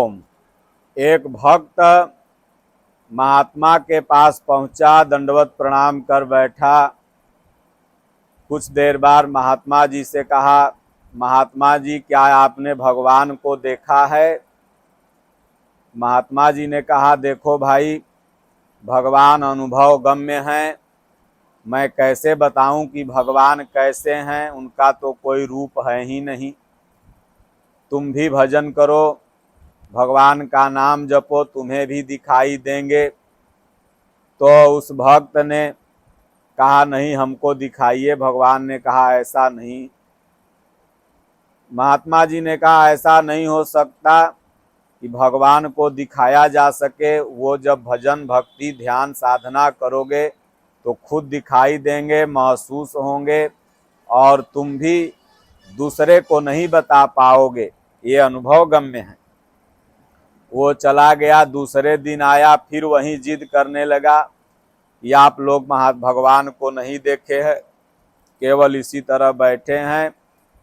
एक भक्त महात्मा के पास पहुंचा, दंडवत प्रणाम कर बैठा। कुछ देर बाद महात्मा जी से कहा, महात्मा जी क्या आपने भगवान को देखा है? महात्मा जी ने कहा, देखो भाई, भगवान अनुभव गम्य हैं। मैं कैसे बताऊं कि भगवान कैसे हैं? उनका तो कोई रूप है ही नहीं। तुम भी भजन करो, भगवान का नाम जपो, तुम्हें भी दिखाई देंगे। तो उस भक्त ने कहा, नहीं, हमको दिखाइए। भगवान ने कहा, ऐसा नहीं। महात्मा जी ने कहा, ऐसा नहीं हो सकता कि भगवान को दिखाया जा सके। वो जब भजन भक्ति ध्यान साधना करोगे तो खुद दिखाई देंगे, महसूस होंगे, और तुम भी दूसरे को नहीं बता पाओगे। ये अनुभव गम्य है। वो चला गया। दूसरे दिन आया, फिर वहीं जिद करने लगा कि आप लोग भगवान को नहीं देखे हैं, केवल इसी तरह बैठे हैं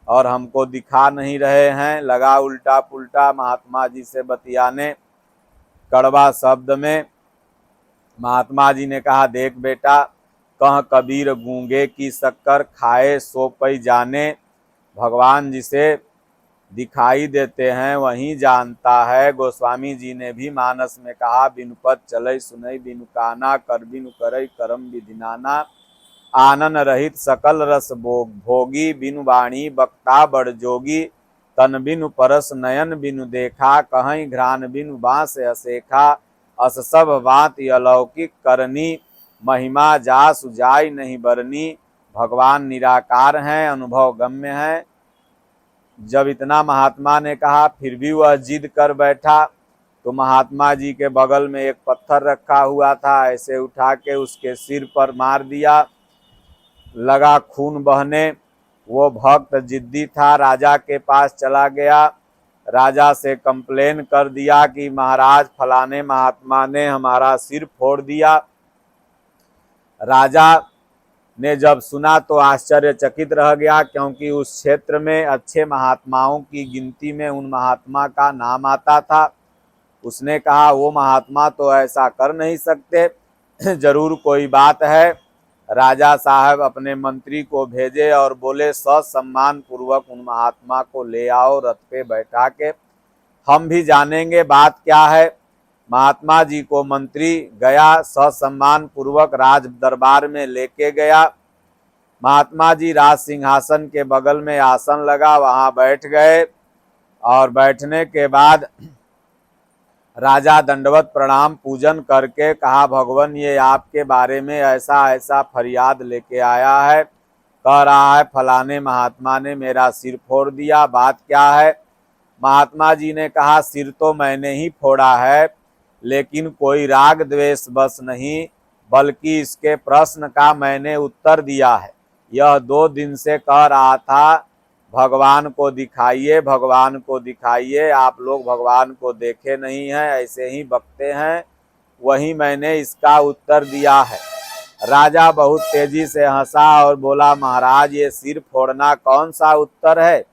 और हमको दिखा नहीं रहे हैं। लगा उल्टा पुल्टा महात्मा जी से बतियाने, कड़वा शब्द में। महात्मा जी ने कहा, देख बेटा, कह कबीर गूंगे की शक्कर, खाए सो पई जाने। भगवान जिसे दिखाई देते हैं वही जानता है। गोस्वामी जी ने भी मानस में कहा, बिनु पद चलई सुनई बिनु काना, कर बिनु करई करम विधि नाना। आनन रहित सकल रस भोगी, बिनु वाणी बक्ता बड़ जोगी। तन बिनु परस नयन बिनु देखा, कहीं घ्राण बिनु बांस असेखा। अस सब बात अलौकिक करनी, महिमा जासु जाय नहीं बरनी। भगवान निराकार हैं, अनुभव गम्य हैं। जब इतना महात्मा ने कहा, फिर भी वह जिद कर बैठा, तो महात्मा जी के बगल में एक पत्थर रखा हुआ था, ऐसे उठा के उसके सिर पर मार दिया। लगा खून बहने। वो भक्त जिद्दी था, राजा के पास चला गया। राजा से कंप्लेन कर दिया कि महाराज, फलाने महात्मा ने हमारा सिर फोड़ दिया। राजा ने जब सुना तो आश्चर्यचकित रह गया, क्योंकि उस क्षेत्र में अच्छे महात्माओं की गिनती में उन महात्मा का नाम आता था। उसने कहा, वो महात्मा तो ऐसा कर नहीं सकते, जरूर कोई बात है। राजा साहब अपने मंत्री को भेजे और बोले, ससम्मान पूर्वक उन महात्मा को ले आओ, रथ पे बैठा के, हम भी जानेंगे बात क्या है। महात्मा जी को मंत्री गया, ससम्मान पूर्वक राज दरबार में लेके गया। महात्मा जी राज सिंहासन के बगल में आसन लगा, वहां बैठ गए। और बैठने के बाद राजा दंडवत प्रणाम पूजन करके कहा, भगवान, ये आपके बारे में ऐसा ऐसा फरियाद लेके आया है। कह रहा है फलाने महात्मा ने मेरा सिर फोड़ दिया, बात क्या है? महात्मा जी ने कहा, सिर तो मैंने ही फोड़ा है, लेकिन कोई राग द्वेष बस नहीं, बल्कि इसके प्रश्न का मैंने उत्तर दिया है। यह 2 दिन से कह रहा था, भगवान को दिखाइए, भगवान को दिखाइए। आप लोग भगवान को देखे नहीं हैं, ऐसे ही बकते हैं। वही मैंने इसका उत्तर दिया है। राजा बहुत तेजी से हंसा और बोला, महाराज, ये सिर फोड़ना कौन सा उत्तर है?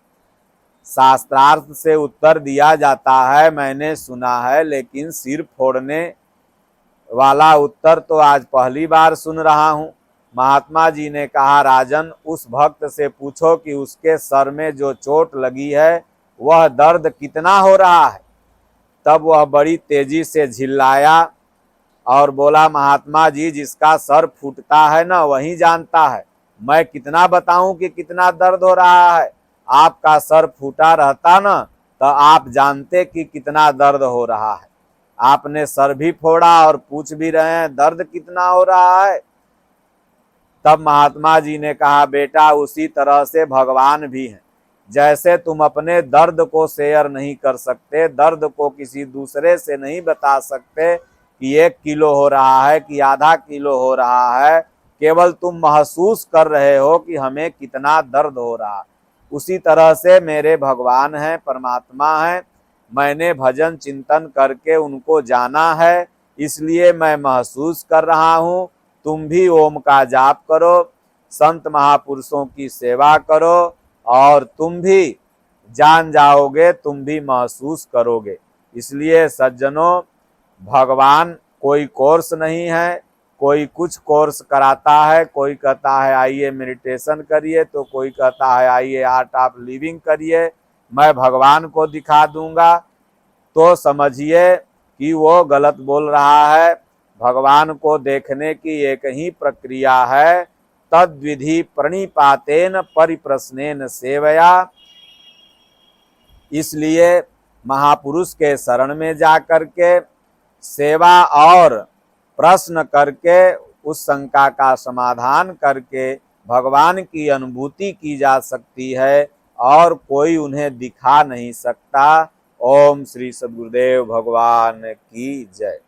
शास्त्रार्थ से उत्तर दिया जाता है, मैंने सुना है, लेकिन सिर फोड़ने वाला उत्तर तो आज पहली बार सुन रहा हूँ। महात्मा जी ने कहा, राजन, उस भक्त से पूछो कि उसके सर में जो चोट लगी है वह दर्द कितना हो रहा है। तब वह बड़ी तेजी से झिल्लाया और बोला, महात्मा जी, जिसका सर फूटता है ना वही जानता है, मैं कितना बताऊं कि कितना दर्द हो रहा है। आपका सर फूटा रहता ना तो आप जानते कि कितना दर्द हो रहा है। आपने सर भी फोड़ा और पूछ भी रहे हैं दर्द कितना हो रहा है। तब महात्मा जी ने कहा, बेटा, उसी तरह से भगवान भी हैं। जैसे तुम अपने दर्द को शेयर नहीं कर सकते, दर्द को किसी दूसरे से नहीं बता सकते कि 1 किलो हो रहा है कि आधा किलो हो रहा है, केवल तुम महसूस कर रहे हो कि हमें कितना दर्द हो रहा है। उसी तरह से मेरे भगवान हैं, परमात्मा हैं। मैंने भजन चिंतन करके उनको जाना है, इसलिए मैं महसूस कर रहा हूँ। तुम भी ओम का जाप करो, संत महापुरुषों की सेवा करो, और तुम भी जान जाओगे, तुम भी महसूस करोगे। इसलिए सज्जनों, भगवान कोई कोर्स नहीं है, कोई कुछ कोर्स कराता है, कोई कहता है आइए मेडिटेशन करिए, तो कोई कहता है आइए आर्ट ऑफ लिविंग करिए, मैं भगवान को दिखा दूंगा, तो समझिए कि वो गलत बोल रहा है। भगवान को देखने की एक ही प्रक्रिया है, तद्विधि प्रणिपातेन परिप्रश्नेन सेवया। इसलिए महापुरुष के शरण में जा करके सेवा और प्रश्न करके उस शंका का समाधान करके भगवान की अनुभूति की जा सकती है और कोई उन्हें दिखा नहीं सकता। ओम श्री सद्गुरुदेव भगवान की जय।